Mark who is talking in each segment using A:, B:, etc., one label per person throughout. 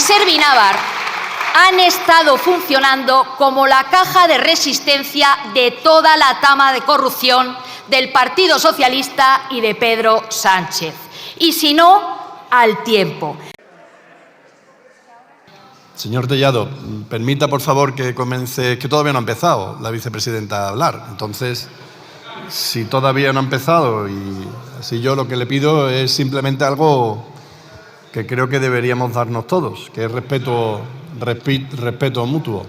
A: Servinavar han estado funcionando como la caja de resistencia de toda la trama de corrupción del Partido Socialista y de Pedro Sánchez. Y si no, al tiempo.
B: Señor Tellado, permita, por favor, que comience, que todavía no ha empezado la vicepresidenta a hablar. Entonces, si todavía no ha empezado, y así yo lo que le pido es simplemente algo que creo que deberíamos darnos todos, que es respeto mutuo.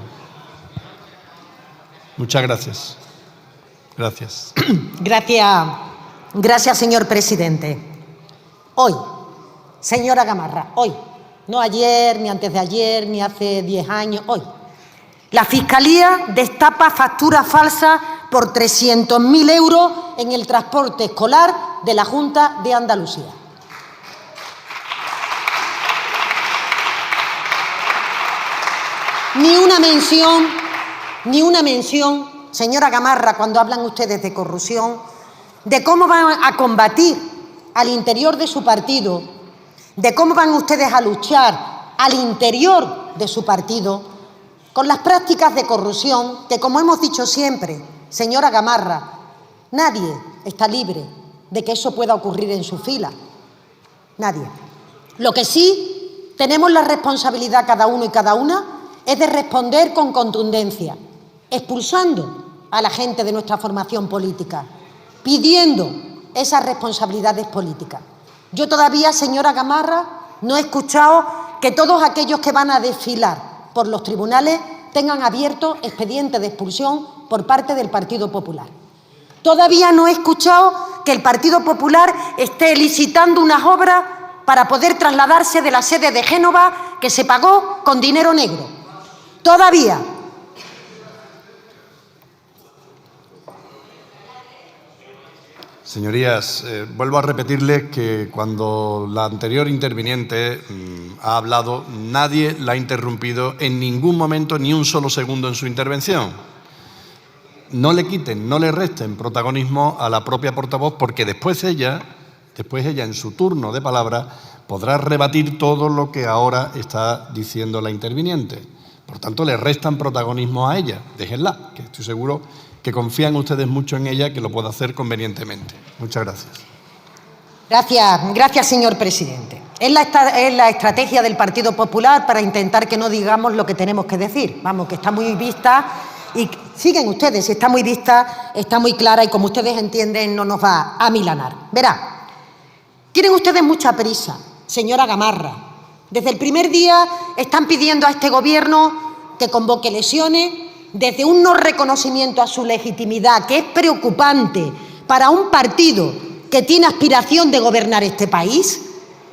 B: Muchas gracias. Gracias.
C: Gracias, señor presidente. Hoy, señora Gamarra, hoy, no ayer, ni antes de ayer, ni hace 10 años, hoy, la Fiscalía destapa factura falsa por 300.000 euros en el transporte escolar de la Junta de Andalucía. Ni una mención, señora Gamarra, cuando hablan ustedes de corrupción, de cómo van a combatir al interior de su partido, de cómo van ustedes a luchar al interior de su partido con las prácticas de corrupción que, como hemos dicho siempre, señora Gamarra, nadie está libre de que eso pueda ocurrir en su fila. Nadie. Lo que sí tenemos la responsabilidad cada uno y cada una es de responder con contundencia, expulsando a la gente de nuestra formación política, pidiendo esas responsabilidades políticas. Yo todavía, señora Gamarra, no he escuchado que todos aquellos que van a desfilar por los tribunales tengan abierto expediente de expulsión por parte del Partido Popular. Todavía no he escuchado que el Partido Popular esté licitando unas obras para poder trasladarse de la sede de Génova que se pagó con dinero negro. Todavía.
B: Señorías, vuelvo a repetirles que cuando la anterior interviniente ha hablado, nadie la ha interrumpido en ningún momento, ni un solo segundo en su intervención. No le quiten, no le resten protagonismo a la propia portavoz, porque después ella, en su turno de palabra, podrá rebatir todo lo que ahora está diciendo la interviniente. Por tanto, le restan protagonismo a ella. Déjenla, que estoy seguro que confían ustedes mucho en ella, que lo pueda hacer convenientemente. Muchas gracias.
C: Gracias, señor presidente. Es la estrategia del Partido Popular para intentar que no digamos lo que tenemos que decir. Vamos, que está muy vista y siguen ustedes, está muy vista, está muy clara y, como ustedes entienden, no nos va a milanar. Verá, tienen ustedes mucha prisa, señora Gamarra. Desde el primer día están pidiendo a este Gobierno que convoque elecciones, desde un no reconocimiento a su legitimidad, que es preocupante para un partido que tiene aspiración de gobernar este país,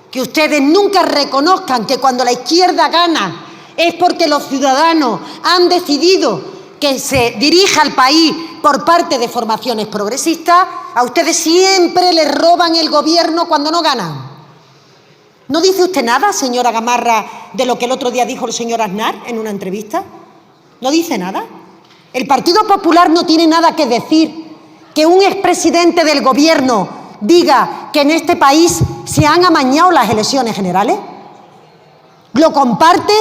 C: que ustedes nunca reconozcan que cuando la izquierda gana es porque los ciudadanos han decidido que se dirija al país por parte de formaciones progresistas. A ustedes siempre les roban el gobierno cuando no ganan. ¿No dice usted nada, señora Gamarra, de lo que el otro día dijo el señor Aznar en una entrevista? ¿No dice nada? El Partido Popular no tiene nada que decir. Que un expresidente del Gobierno diga que en este país se han amañado las elecciones generales. ¿Lo comparte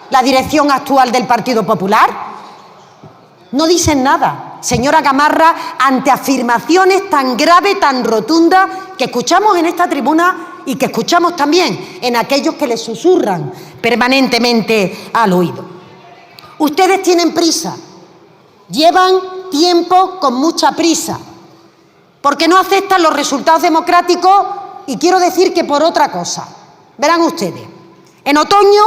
C: la dirección actual del Partido Popular? No dicen nada, señora Gamarra, ante afirmaciones tan graves, tan rotundas, que escuchamos en esta tribuna y que escuchamos también en aquellos que les susurran permanentemente al oído. Ustedes tienen prisa, llevan tiempo con mucha prisa, porque no aceptan los resultados democráticos, y quiero decir que por otra cosa. Verán ustedes, en otoño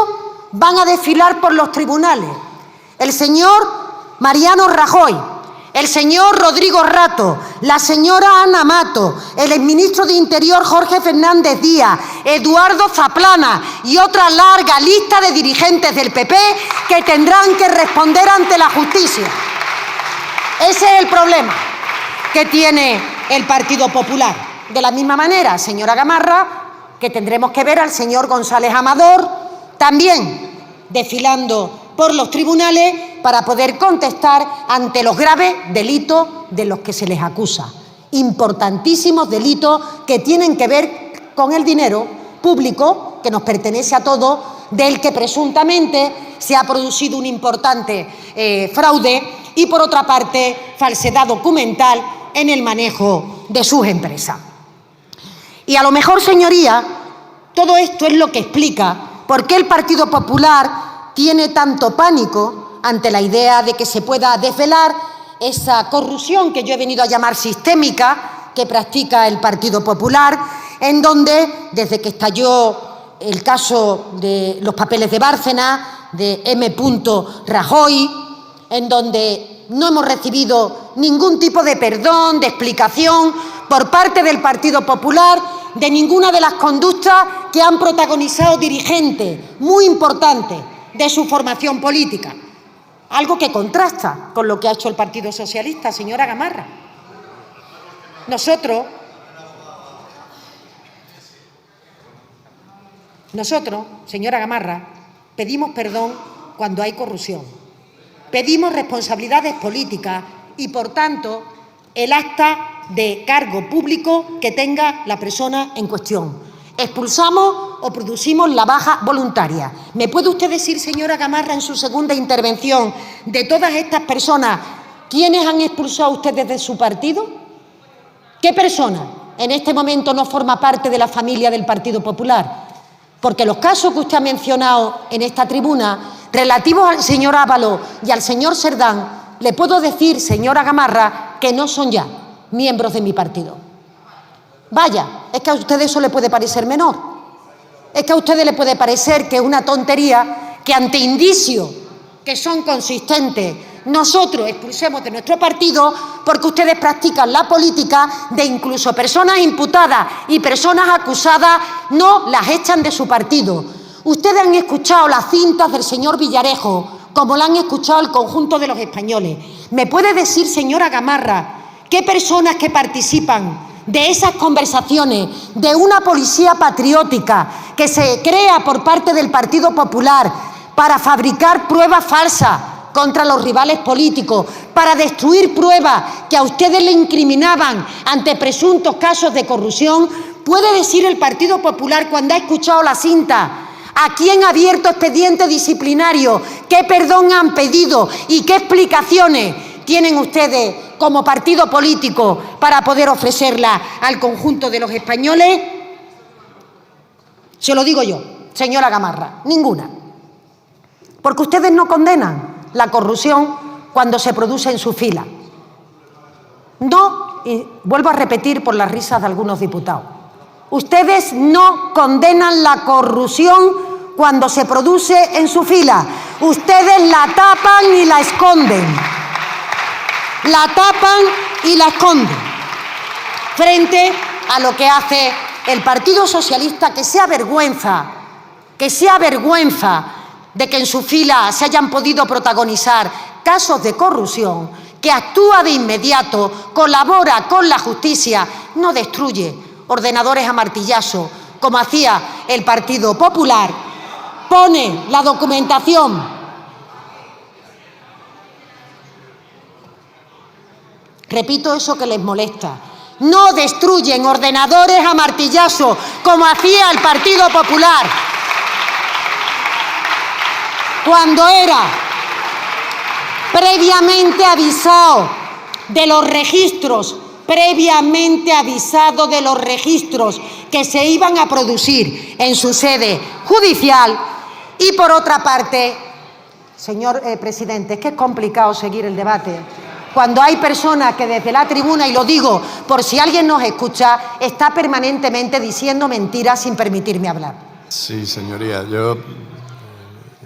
C: van a desfilar por los tribunales el señor Mariano Rajoy, el señor Rodrigo Rato, la señora Ana Mato, el exministro de Interior Jorge Fernández Díaz, Eduardo Zaplana y otra larga lista de dirigentes del PP que tendrán que responder ante la justicia. Ese es el problema que tiene el Partido Popular. De la misma manera, señora Gamarra, que tendremos que ver al señor González Amador también desfilando por los tribunales para poder contestar ante los graves delitos de los que se les acusa. Importantísimos delitos que tienen que ver con el dinero público que nos pertenece a todos, del que presuntamente se ha producido un importante fraude y, por otra parte, falsedad documental en el manejo de sus empresas. Y a lo mejor, señoría, todo esto es lo que explica por qué el Partido Popular tiene tanto pánico ante la idea de que se pueda desvelar esa corrupción que yo he venido a llamar sistémica que practica el Partido Popular, en donde, desde que estalló el caso de los papeles de Bárcenas, de M. Rajoy, en donde no hemos recibido ningún tipo de perdón, de explicación por parte del Partido Popular de ninguna de las conductas que han protagonizado dirigentes muy importantes de su formación política. Algo que contrasta con lo que ha hecho el Partido Socialista, señora Gamarra. Nosotros, señora Gamarra, pedimos perdón cuando hay corrupción. Pedimos responsabilidades políticas y, por tanto, el acta de cargo público que tenga la persona en cuestión. Expulsamos o producimos la baja voluntaria. ¿Me puede usted decir, señora Gamarra, en su segunda intervención, de todas estas personas, quiénes han expulsado ustedes de su partido? ¿Qué persona en este momento no forma parte de la familia del Partido Popular? Porque los casos que usted ha mencionado en esta tribuna, relativos al señor Ábalos y al señor Serdán, le puedo decir, señora Gamarra, que no son ya miembros de mi partido. Vaya, es que a usted eso le puede parecer menor. Es que a usted le puede parecer que es una tontería que, ante indicios que son consistentes, nosotros expulsemos de nuestro partido porque ustedes practican la política de incluso personas imputadas y personas acusadas no las echan de su partido. Ustedes han escuchado las cintas del señor Villarejo como la han escuchado el conjunto de los españoles. ¿Me puede decir, señora Gamarra, qué personas que participan de esas conversaciones, de una policía patriótica que se crea por parte del Partido Popular para fabricar pruebas falsas contra los rivales políticos, para destruir pruebas que a ustedes le incriminaban ante presuntos casos de corrupción? ¿Puede decir el Partido Popular, cuando ha escuchado la cinta, a quién ha abierto expediente disciplinario, qué perdón han pedido y qué explicaciones tienen ustedes como partido político para poder ofrecerla al conjunto de los españoles? Se lo digo yo, señora Gamarra, ninguna. Porque ustedes no condenan la corrupción cuando se produce en su fila. No, y vuelvo a repetir por las risas de algunos diputados, ustedes no condenan la corrupción cuando se produce en su fila. Ustedes la tapan y la esconden. La tapan y la esconden frente a lo que hace el Partido Socialista, que se avergüenza de que en su fila se hayan podido protagonizar casos de corrupción, que actúa de inmediato, colabora con la justicia, no destruye ordenadores a martillazo, como hacía el Partido Popular, pone la documentación. Repito eso que les molesta. No destruyen ordenadores a martillazo, como hacía el Partido Popular cuando era previamente avisado de los registros, que se iban a producir en su sede judicial. Y por otra parte, señor presidente, es que es complicado seguir el debate cuando hay personas que desde la tribuna, y lo digo por si alguien nos escucha, está permanentemente diciendo mentiras sin permitirme hablar.
B: Sí, señoría, yo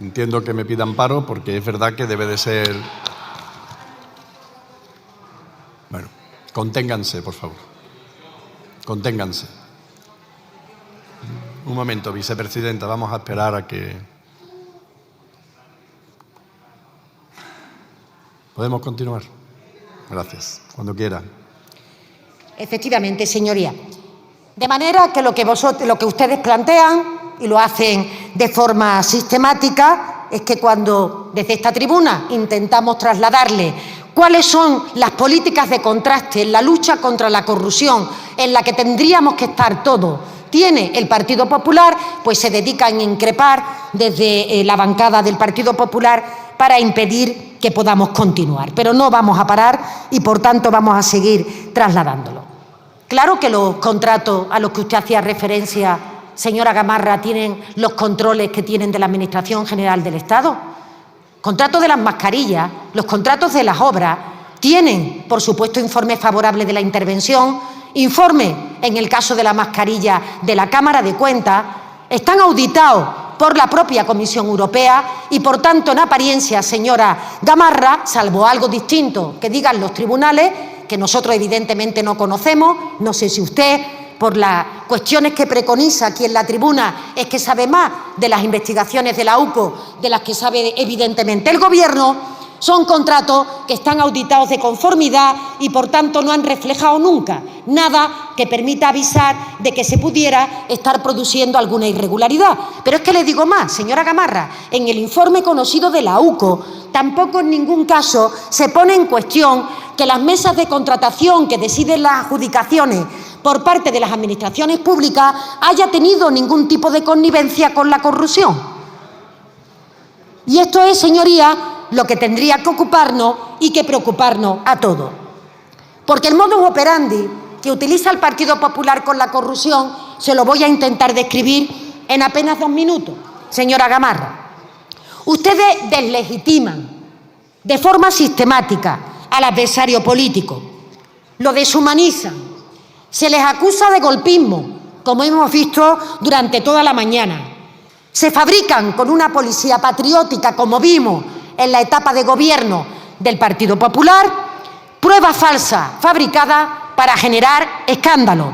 B: entiendo que me pidan paro porque es verdad que debe de ser... Bueno, conténganse, por favor. Conténganse. Un momento, vicepresidenta, vamos a esperar a que... ¿Podemos continuar? Gracias. Cuando quiera.
C: Efectivamente, señoría. De manera que lo que ustedes plantean, y lo hacen de forma sistemática, es que cuando desde esta tribuna intentamos trasladarle cuáles son las políticas de contraste en la lucha contra la corrupción, en la que tendríamos que estar todos tiene el Partido Popular, pues se dedican a increpar desde la bancada del Partido Popular para impedir que podamos continuar. Pero no vamos a parar y, por tanto, vamos a seguir trasladándolo. Claro que los contratos a los que usted hacía referencia, señora Gamarra, tienen los controles que tienen de la Administración General del Estado. Contratos de las mascarillas, los contratos de las obras, tienen, por supuesto, informes favorables de la intervención, informes, en el caso de la mascarilla, de la Cámara de Cuentas, están auditados por la propia Comisión Europea y, por tanto, en apariencia, señora Gamarra, salvo algo distinto que digan los tribunales, que nosotros evidentemente no conocemos, no sé si usted, por las cuestiones que preconiza aquí en la tribuna, es que sabe más de las investigaciones de la UCO de las que sabe evidentemente el Gobierno. Son contratos que están auditados de conformidad y, por tanto, no han reflejado nunca nada que permita avisar de que se pudiera estar produciendo alguna irregularidad. Pero es que le digo más, señora Gamarra, en el informe conocido de la UCO tampoco en ningún caso se pone en cuestión que las mesas de contratación que deciden las adjudicaciones por parte de las administraciones públicas haya tenido ningún tipo de connivencia con la corrupción. Y esto es, señoría, lo que tendría que ocuparnos y que preocuparnos a todos. Porque el modus operandi que utiliza el Partido Popular con la corrupción se lo voy a intentar describir en apenas 2 minutos, señora Gamarra. Ustedes deslegitiman de forma sistemática al adversario político, lo deshumanizan, se les acusa de golpismo, como hemos visto durante toda la mañana. Se fabrican con una policía patriótica, como vimos en la etapa de gobierno del Partido Popular, pruebas falsas fabricadas para generar escándalo.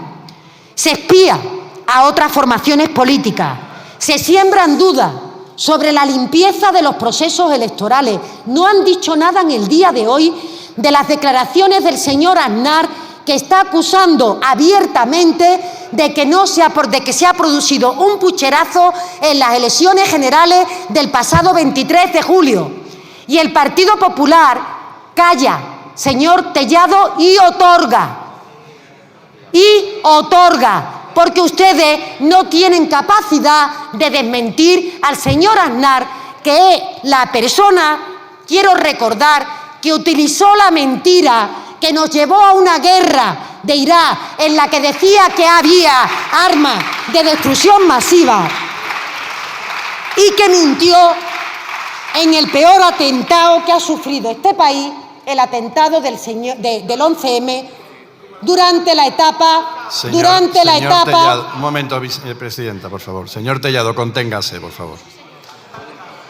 C: Se espía a otras formaciones políticas, se siembran dudas sobre la limpieza de los procesos electorales. No han dicho nada en el día de hoy de las declaraciones del señor Aznar, que está acusando abiertamente de que se ha producido un pucherazo en las elecciones generales del pasado 23 de julio. Y el Partido Popular calla, señor Tellado, y otorga, porque ustedes no tienen capacidad de desmentir al señor Aznar, que es la persona, quiero recordar, que utilizó la mentira que nos llevó a una guerra de Irak en la que decía que había armas de destrucción masiva y que mintió en el peor atentado que ha sufrido este país, el atentado del 11M, durante la etapa...
B: Tellado, un momento, presidenta, por favor. Señor Tellado, conténgase, por favor.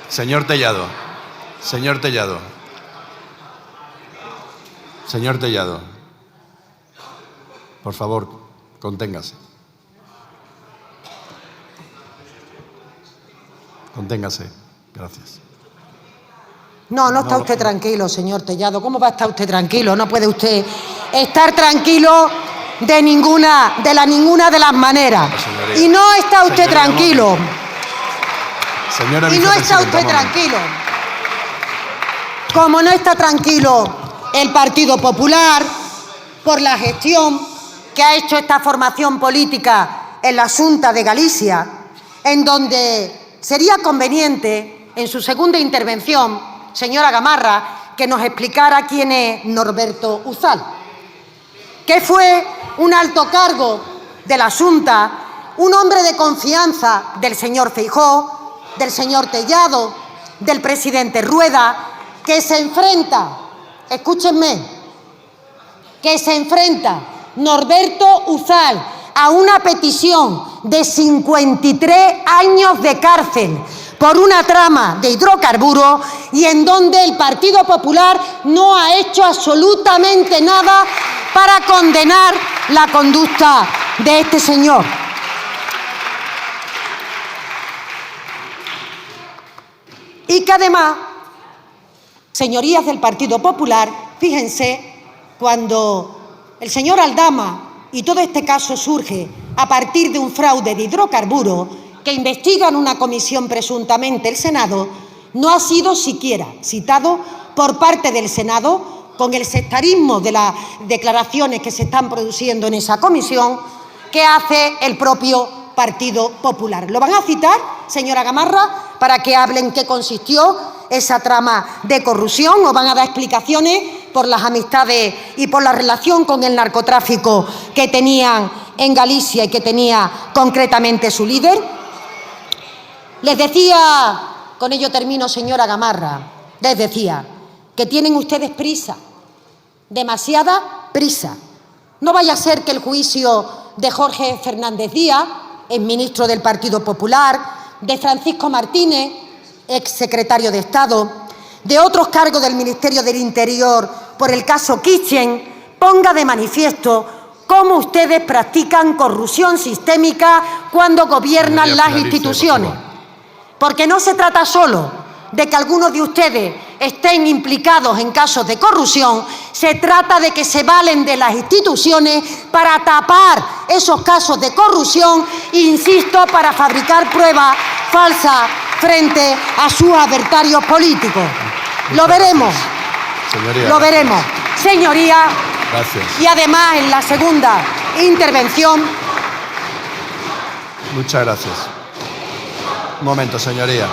B: Señor Tellado. Por favor, conténgase. Gracias.
C: No está usted tranquilo, señor Tellado. ¿Cómo va a estar usted tranquilo? No puede usted estar tranquilo de ninguna de las maneras. Y no está usted tranquilo. Y no está usted tranquilo. Como no está tranquilo el Partido Popular por la gestión que ha hecho esta formación política en la Xunta de Galicia, en donde sería conveniente, en su segunda intervención, señora Gamarra, que nos explicara quién es Norberto Uzal, que fue un alto cargo de la Xunta, un hombre de confianza del señor Feijóo, del señor Tellado, del presidente Rueda, que se enfrenta, escúchenme, Norberto Uzal a una petición de 53 años de cárcel por una trama de hidrocarburos y en donde el Partido Popular no ha hecho absolutamente nada para condenar la conducta de este señor. Y que además, señorías del Partido Popular, fíjense, cuando el señor Aldama, y todo este caso surge a partir de un fraude de hidrocarburos que investiga en una comisión presuntamente el Senado, no ha sido siquiera citado por parte del Senado, con el sectarismo de las declaraciones que se están produciendo en esa comisión, que hace el propio Partido Popular. ¿Lo van a citar, señora Gamarra, para que hable en qué consistió esa trama de corrupción, o van a dar explicaciones por las amistades y por la relación con el narcotráfico que tenían en Galicia y que tenía concretamente su líder? Les decía, con ello termino, señora Gamarra, les decía que tienen ustedes prisa, demasiada prisa. No vaya a ser que el juicio de Jorge Fernández Díaz, ex ministro del Partido Popular, de Francisco Martínez, ex secretario de Estado, de otros cargos del Ministerio del Interior por el caso Kitchen, ponga de manifiesto cómo ustedes practican corrupción sistémica cuando gobiernan las instituciones. Porque no se trata solo de que algunos de ustedes estén implicados en casos de corrupción, se trata de que se valen de las instituciones para tapar esos casos de corrupción e, insisto, para fabricar pruebas falsas frente a sus adversarios políticos. Lo veremos.
B: Señoría,
C: lo veremos. Señoría,
B: gracias.
C: Y además en la segunda intervención...
B: Muchas gracias. Un momento, señoría.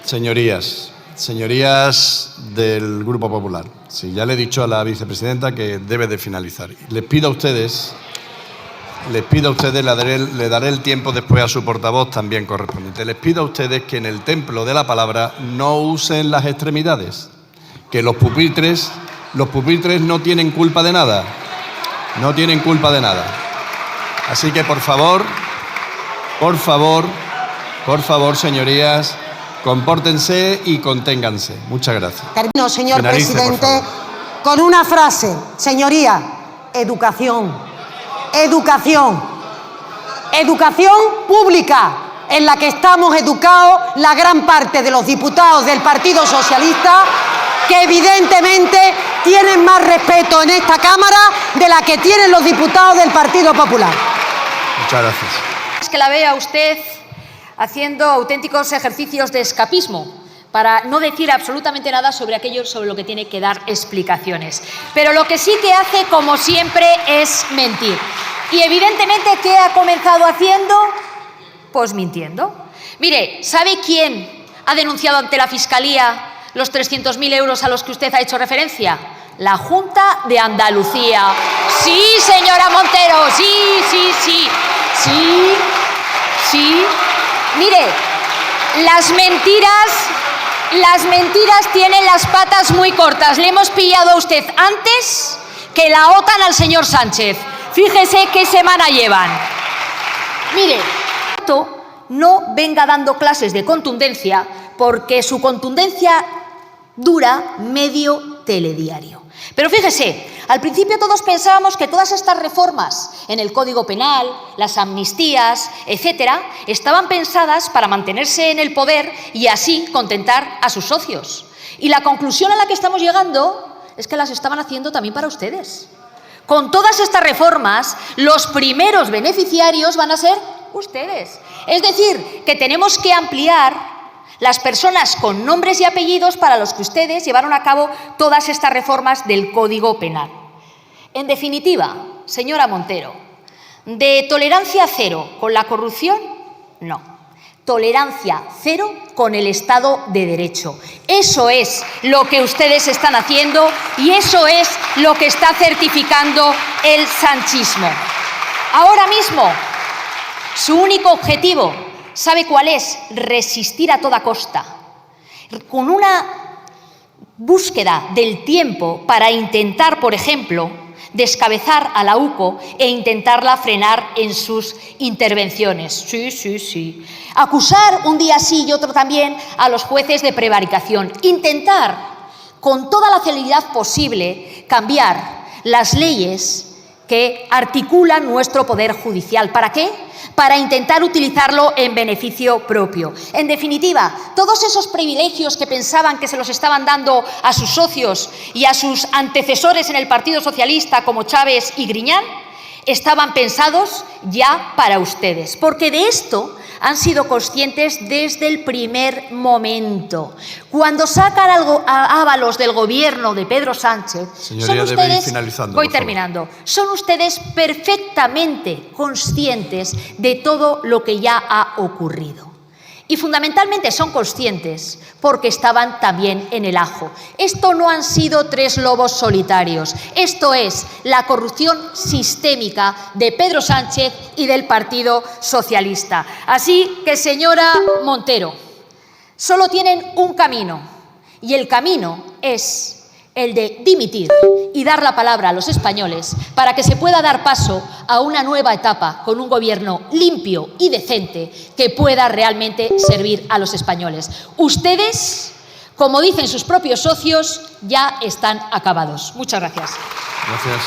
B: Señorías del Grupo Popular, sí, ya le he dicho a la vicepresidenta que debe de finalizar. Les pido a ustedes, le daré el tiempo después a su portavoz también correspondiente. Les pido a ustedes que en el templo de la palabra no usen las extremidades, que los pupitres no tienen culpa de nada. No tienen culpa de nada. Así que, por favor, señorías, compórtense y conténganse. Muchas gracias.
C: Termino, señor
B: Finalice,
C: presidente, con una frase. Señoría, educación. Educación. Educación pública, en la que estamos educados la gran parte de los diputados del Partido Socialista, que evidentemente tienen más respeto en esta Cámara de la que tienen los diputados del Partido Popular.
B: Muchas gracias.
A: Es que la vea usted haciendo auténticos ejercicios de escapismo para no decir absolutamente nada sobre aquello sobre lo que tiene que dar explicaciones. Pero lo que sí que hace, como siempre, es mentir. Y evidentemente, ¿qué ha comenzado haciendo? Pues mintiendo. Mire, ¿sabe quién ha denunciado ante la Fiscalía los 300.000 euros a los que usted ha hecho referencia? La Junta de Andalucía. Sí, señora Montero, sí. Mire, las mentiras tienen las patas muy cortas. Le hemos pillado a usted antes que la OTAN al señor Sánchez. Fíjese qué semana llevan. Mire, no venga dando clases de contundencia, porque su contundencia dura medio telediario. Pero fíjese, al principio todos pensábamos que todas estas reformas en el Código Penal, las amnistías, etcétera, estaban pensadas para mantenerse en el poder y así contentar a sus socios. Y la conclusión a la que estamos llegando es que las estaban haciendo también para ustedes. Con todas estas reformas, los primeros beneficiarios van a ser ustedes. Es decir, que tenemos que ampliar las personas con nombres y apellidos para los que ustedes llevaron a cabo todas estas reformas del Código Penal. En definitiva, señora Montero, de tolerancia cero con la corrupción, no. Tolerancia cero con el Estado de Derecho. Eso es lo que ustedes están haciendo y eso es lo que está certificando el sanchismo. Ahora mismo, su único objetivo, ¿sabe cuál es? Resistir a toda costa, con una búsqueda del tiempo para intentar, por ejemplo, descabezar a la UCO e intentarla frenar en sus intervenciones. Sí. Acusar un día sí y otro también a los jueces de prevaricación. Intentar, con toda la celeridad posible, cambiar las leyes que articulan nuestro poder judicial. ¿Para qué? Para intentar utilizarlo en beneficio propio. En definitiva, todos esos privilegios que pensaban que se los estaban dando a sus socios y a sus antecesores en el Partido Socialista, como Chávez y Griñán, estaban pensados ya para ustedes. Porque de esto han sido conscientes desde el primer momento. Cuando sacan a Ábalos del gobierno de Pedro Sánchez,
B: señoría,
A: son
B: debe ir
A: ustedes,
B: finalizando,
A: voy
B: por favor.
A: terminando, son ustedes perfectamente conscientes de todo lo que ya ha ocurrido. Y fundamentalmente son conscientes porque estaban también en el ajo. Esto no han sido tres lobos solitarios. Esto es la corrupción sistémica de Pedro Sánchez y del Partido Socialista. Así que, señora Montero, solo tienen un camino, y el camino es el de dimitir y dar la palabra a los españoles para que se pueda dar paso a una nueva etapa con un gobierno limpio y decente que pueda realmente servir a los españoles. Ustedes, como dicen sus propios socios, ya están acabados. Muchas gracias.
B: Gracias.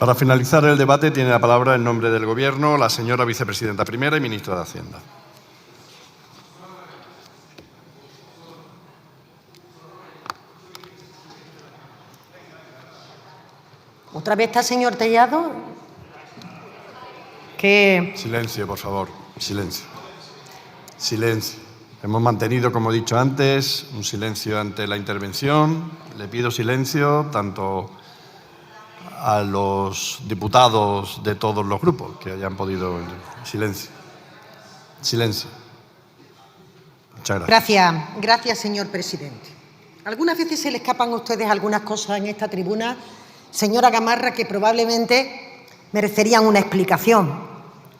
B: Para finalizar el debate, tiene la palabra en nombre del Gobierno la señora vicepresidenta primera y ministra de Hacienda.
C: ¿Otra vez está el señor Tellado? Que
B: Silencio, por favor. Silencio. Silencio. Hemos mantenido, como he dicho antes, un silencio ante la intervención. Le pido silencio tanto a los diputados de todos los grupos que hayan podido... Silencio. Silencio. Muchas gracias.
C: Gracias, señor presidente. Algunas veces se le escapan a ustedes algunas cosas en esta tribuna, señora Gamarra, que probablemente merecerían una explicación.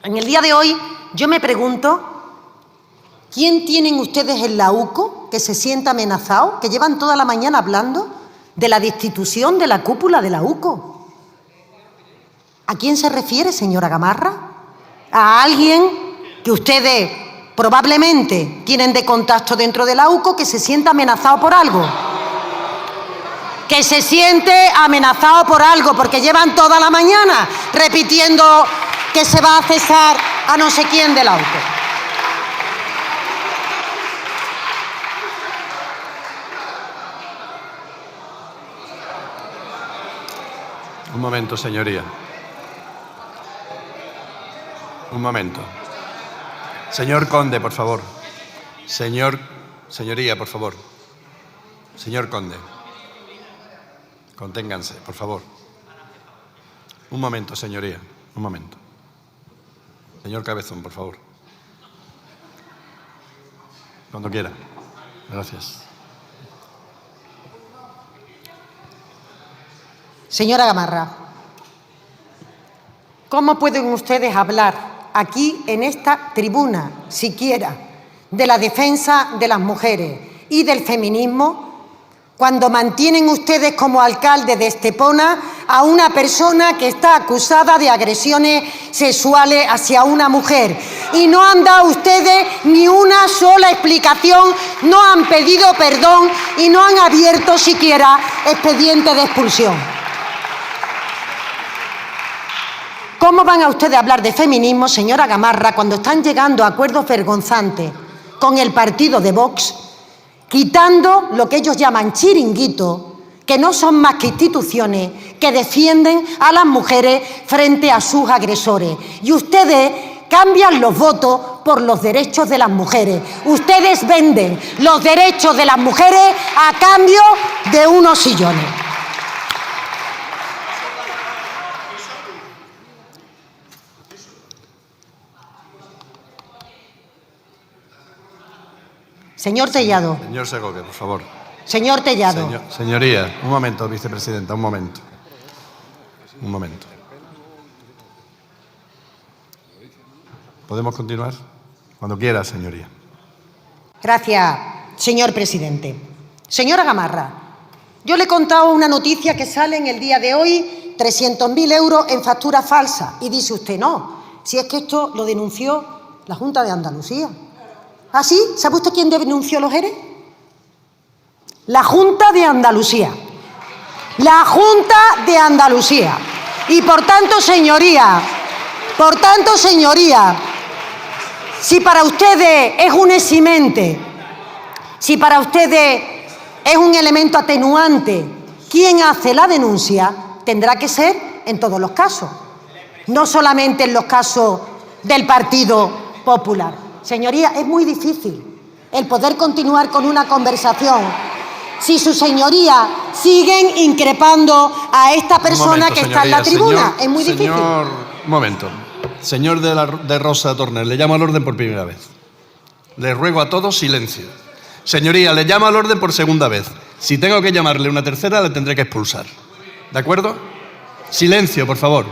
C: En el día de hoy yo me pregunto, ¿quién tienen ustedes en la UCO que se sienta amenazado, que llevan toda la mañana hablando de la destitución de la cúpula de la UCO? ¿A quién se refiere, señora Gamarra? ¿A alguien que ustedes probablemente tienen de contacto dentro de la UCO que se sienta amenazado por algo? Que se siente amenazado por algo, porque llevan toda la mañana repitiendo que se va a cesar a no sé quién de la UCO.
B: Un momento, señoría. Un momento. Señor Conde, por favor. Señoría, por favor. Señor Conde. Conténganse, por favor. Un momento, señoría. Un momento. Señor Cabezón, por favor. Cuando quiera. Gracias.
C: Señora Gamarra, ¿cómo pueden ustedes hablar aquí en esta tribuna, siquiera, de la defensa de las mujeres y del feminismo, cuando mantienen ustedes como alcalde de Estepona a una persona que está acusada de agresiones sexuales hacia una mujer? Y no han dado ustedes ni una sola explicación, no han pedido perdón y no han abierto siquiera expediente de expulsión. ¿Cómo van a ustedes a hablar de feminismo, señora Gamarra, cuando están llegando a acuerdos vergonzantes con el partido de Vox, quitando lo que ellos llaman chiringuitos, que no son más que instituciones que defienden a las mujeres frente a sus agresores? Y ustedes cambian los votos por los derechos de las mujeres. Ustedes venden los derechos de las mujeres a cambio de unos sillones. Señor Tellado.
B: Señor Segovia, por favor.
C: Señor Tellado.
B: Señoría, un momento, vicepresidenta, un momento. Un momento. ¿Podemos continuar? Cuando quiera, señoría.
C: Gracias, señor presidente. Señora Gamarra, yo le he contado una noticia que sale en el día de hoy 300.000 euros en facturas falsas. Y dice usted, no, si es que esto lo denunció la Junta de Andalucía. ¿Ah, sí? ¿Sabe usted quién denunció los ERE? La Junta de Andalucía. La Junta de Andalucía. Y por tanto, señoría, si para ustedes es un eximente, si para ustedes es un elemento atenuante, quien hace la denuncia tendrá que ser en todos los casos, no solamente en los casos del Partido Popular. Señoría, es muy difícil el poder continuar con una conversación si sus señorías siguen increpando a esta persona que está en la tribuna. Es muy difícil.
B: Un momento. Señor de Rosa Torner, le llamo al orden por primera vez. Le ruego a todos silencio. Señoría, le llamo al orden por segunda vez. Si tengo que llamarle una tercera, le tendré que expulsar. ¿De acuerdo? Silencio, por favor.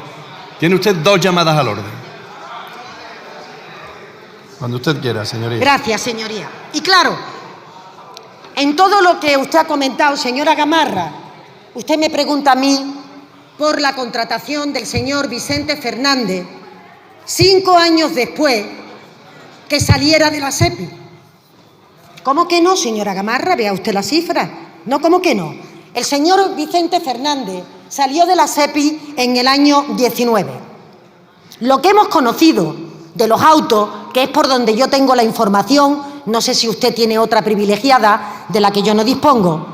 B: Tiene usted 2 llamadas al orden. Cuando usted quiera, señoría.
C: Gracias, señoría. Y claro, en todo lo que usted ha comentado, señora Gamarra, usted me pregunta a mí por la contratación del señor Vicente Fernández 5 años después que saliera de la SEPI. ¿Cómo que no, señora Gamarra? Vea usted la cifra. No, ¿cómo que no? El señor Vicente Fernández salió de la SEPI en el año 19. Lo que hemos conocido de los autos, que es por donde yo tengo la información, no sé si usted tiene otra privilegiada de la que yo no dispongo.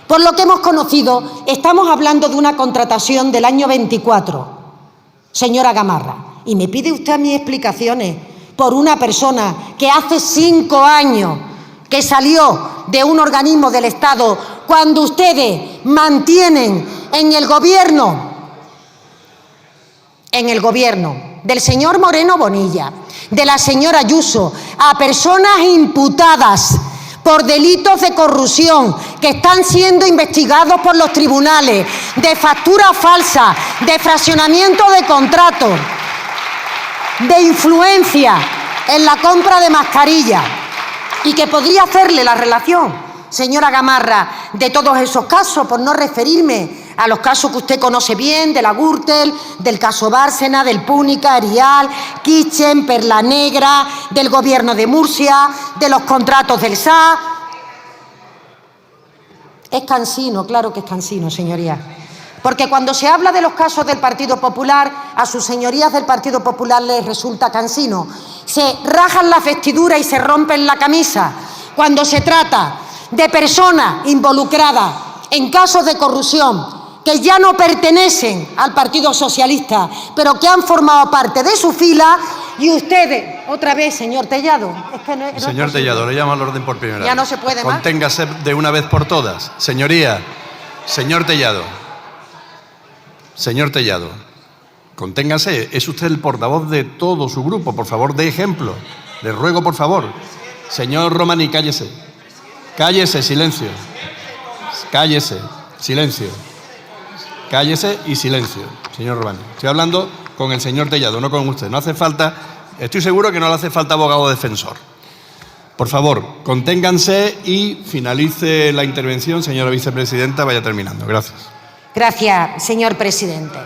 C: Por lo que hemos conocido, estamos hablando de una contratación del año 24, señora Gamarra. Y me pide usted a mí explicaciones por una persona que hace 5 años que salió de un organismo del Estado cuando ustedes mantienen en el gobierno del señor Moreno Bonilla, de la señora Ayuso, a personas imputadas por delitos de corrupción que están siendo investigados por los tribunales, de facturas falsas, de fraccionamiento de contratos, de influencia en la compra de mascarillas, y que podría hacerle la relación, señora Gamarra, de todos esos casos, por no referirme a los casos que usted conoce bien, de la Gürtel, del caso Bárcena, del Púnica, Erial, Kitchen, Perla Negra, del Gobierno de Murcia, de los contratos del SA. Es cansino, claro que es cansino, señoría. Porque cuando se habla de los casos del Partido Popular, a sus señorías del Partido Popular les resulta cansino. Se rajan la vestidura y se rompen la camisa cuando se trata de personas involucradas en casos de corrupción que ya no pertenecen al Partido Socialista, pero que han formado parte de su fila. Y ustedes, otra vez, señor Tellado. Es que no
B: señor Tellado, le llamo al orden por primera vez.
C: Ya no se puede más.
B: Conténgase de una vez por todas. Señoría, señor Tellado. Señor Tellado, conténgase. Es usted el portavoz de todo su grupo. Por favor, dé ejemplo. Le ruego, por favor. Señor Romaní, cállese. Cállese, silencio. Cállese, silencio. Cállese y silencio, señor Romaní. Estoy hablando con el señor Tellado, no con usted. No hace falta, estoy seguro que no le hace falta abogado defensor. Por favor, conténganse y finalice la intervención, señora vicepresidenta. Vaya terminando. Gracias.
C: Gracias, señor presidente.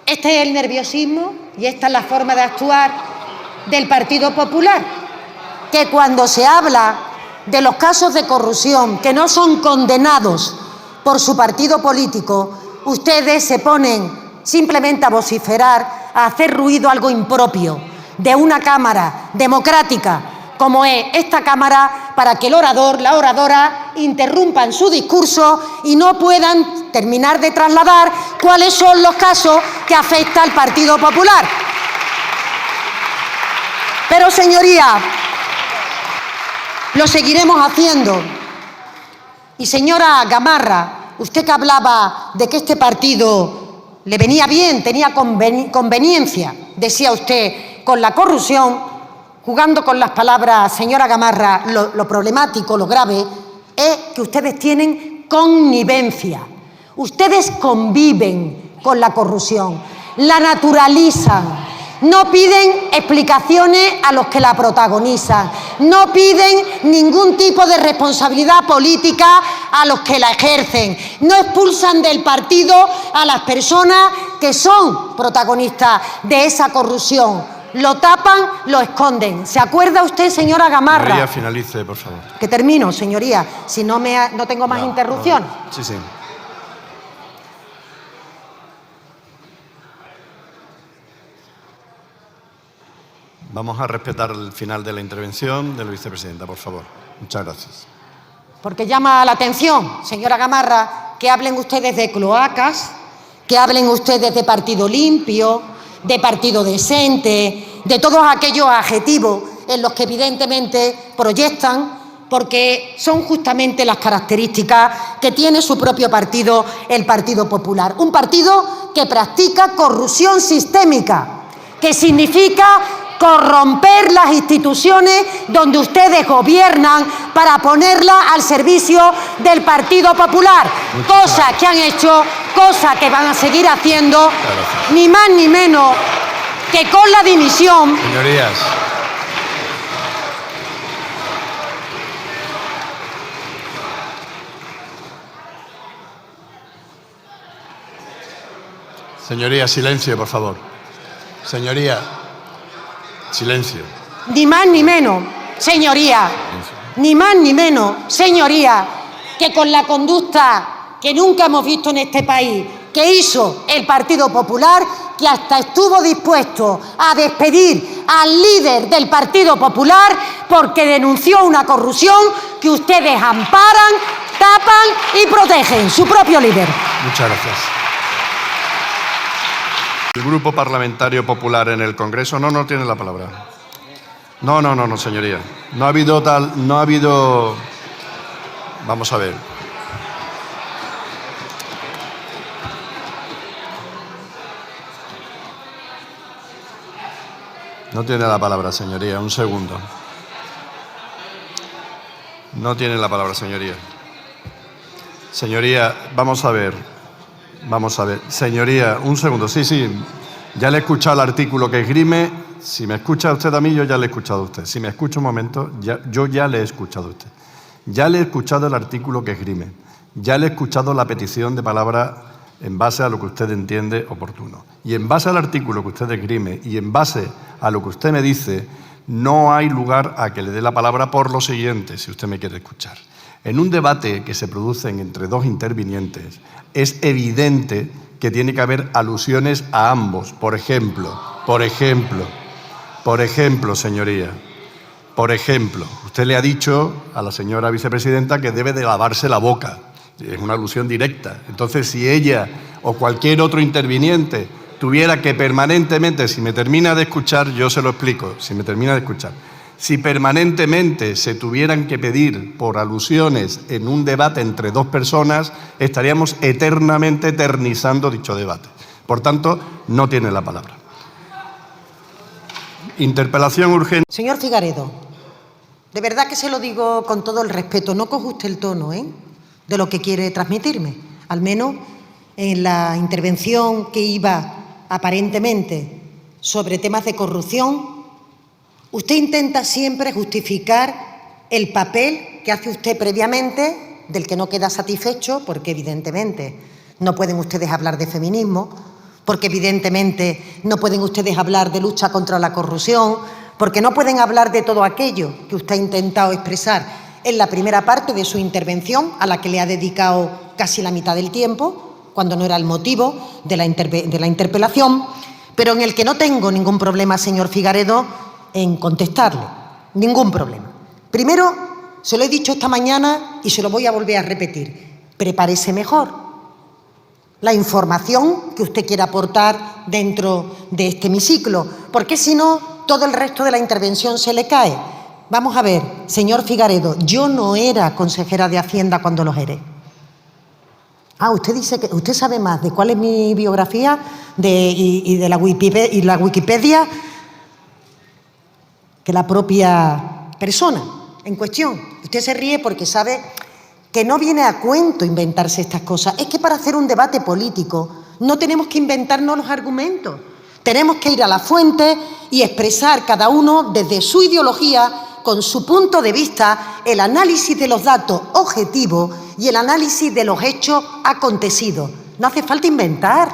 C: Este es el nerviosismo y esta es la forma de actuar del Partido Popular, que cuando se habla de los casos de corrupción que no son condenados por su partido político, ustedes se ponen simplemente a vociferar, a hacer ruido, algo impropio de una Cámara democrática como es esta Cámara, para que el orador, la oradora, interrumpan su discurso y no puedan terminar de trasladar cuáles son los casos que afecta al Partido Popular. Pero, señoría, lo seguiremos haciendo. Y, señora Gamarra, usted que hablaba de que este partido le venía bien, tenía conveniencia, decía usted, con la corrupción, jugando con las palabras, señora Gamarra, lo problemático, lo grave, es que ustedes tienen connivencia. Ustedes conviven con la corrupción, la naturalizan, no piden explicaciones a los que la protagonizan, no piden ningún tipo de responsabilidad política a los que la ejercen, no expulsan del partido a las personas que son protagonistas de esa corrupción. Lo tapan, lo esconden. ¿Se acuerda usted, señora Gamarra?
B: Señoría, finalice, por favor.
C: Que termino, señoría, si no tengo más interrupción.
B: Sí, sí. Vamos a respetar el final de la intervención de la vicepresidenta, por favor. Muchas gracias.
C: Porque llama la atención, señora Gamarra, que hablen ustedes de cloacas, que hablen ustedes de partido limpio, de partido decente, de todos aquellos adjetivos en los que evidentemente proyectan, porque son justamente las características que tiene su propio partido, el Partido Popular. Un partido que practica corrupción sistémica, que significa corromper las instituciones donde ustedes gobiernan para ponerlas al servicio del Partido Popular, cosa que han hecho, cosa que van a seguir haciendo, ni más ni menos que con la dimisión.
B: Señorías. Señoría, silencio, por favor. Señoría, silencio.
C: Ni más ni menos, señoría, ni más ni menos, señoría, que con la conducta que nunca hemos visto en este país, que hizo el Partido Popular, que hasta estuvo dispuesto a despedir al líder del Partido Popular porque denunció una corrupción que ustedes amparan, tapan y protegen, su propio líder.
B: Muchas gracias. El Grupo Parlamentario Popular en el Congreso no tiene la palabra. No, señoría. No ha habido... Vamos a ver. No tiene la palabra, señoría. Un segundo. No tiene la palabra, señoría. Señoría, vamos a ver. Vamos a ver. Señoría, un segundo. Sí. Ya le he escuchado el artículo que esgrime. Si me escucha usted a mí, yo ya le he escuchado a usted. Si me escucha un momento, yo ya le he escuchado a usted. Ya le he escuchado el artículo que esgrime. Ya le he escuchado la petición de palabra en base a lo que usted entiende oportuno. Y en base al artículo que usted esgrime y en base a lo que usted me dice, no hay lugar a que le dé la palabra por lo siguiente, si usted me quiere escuchar. En un debate que se produce entre dos intervinientes, es evidente que tiene que haber alusiones a ambos. Por ejemplo, señoría, por ejemplo, usted le ha dicho a la señora vicepresidenta que debe de lavarse la boca. Es una alusión directa. Entonces, si ella o cualquier otro interviniente tuviera que permanentemente, si me termina de escuchar, yo se lo explico, si me termina de escuchar, si permanentemente se tuvieran que pedir por alusiones en un debate entre dos personas, estaríamos eternamente eternizando dicho debate. Por tanto, no tiene la palabra. Interpelación urgente.
C: Señor Figaredo, de verdad que se lo digo con todo el respeto, no coge usted el tono, de lo que quiere transmitirme. Al menos en la intervención que iba aparentemente sobre temas de corrupción, usted intenta siempre justificar el papel que hace usted previamente, del que no queda satisfecho, porque evidentemente no pueden ustedes hablar de feminismo, porque evidentemente no pueden ustedes hablar de lucha contra la corrupción, porque no pueden hablar de todo aquello que usted ha intentado expresar en la primera parte de su intervención, a la que le ha dedicado casi la mitad del tiempo, cuando no era el motivo de la interpelación, pero en el que no tengo ningún problema, señor Figaredo, en contestarle. Ningún problema. Primero, se lo he dicho esta mañana y se lo voy a volver a repetir. Prepárese mejor. La información que usted quiera aportar dentro de este hemiciclo, porque si no, todo el resto de la intervención se le cae. Vamos a ver, señor Figaredo, yo no era consejera de Hacienda cuando lo éré. Usted dice que usted sabe más de cuál es mi biografía y de la Wikipedia que la propia persona en cuestión. Usted se ríe porque sabe que no viene a cuento inventarse estas cosas. Es que para hacer un debate político no tenemos que inventarnos los argumentos. Tenemos que ir a la fuente y expresar cada uno desde su ideología, con su punto de vista, el análisis de los datos objetivos y el análisis de los hechos acontecidos. No hace falta inventar.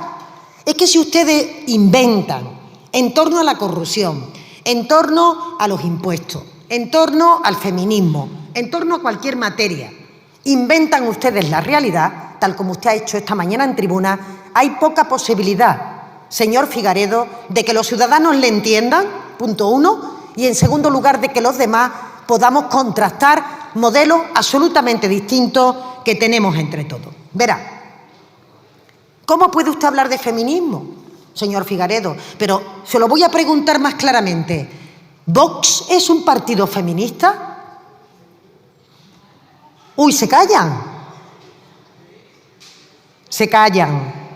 C: Es que si ustedes inventan en torno a la corrupción, en torno a los impuestos, en torno al feminismo, en torno a cualquier materia, inventan ustedes la realidad, tal como usted ha hecho esta mañana en tribuna, hay poca posibilidad, señor Figaredo, de que los ciudadanos le entiendan, punto uno, y en segundo lugar, de que los demás podamos contrastar modelos absolutamente distintos que tenemos entre todos. Verá, ¿cómo puede usted hablar de feminismo, señor Figaredo? Pero se lo voy a preguntar más claramente. ¿Vox es un partido feminista? Uy, se callan. Se callan.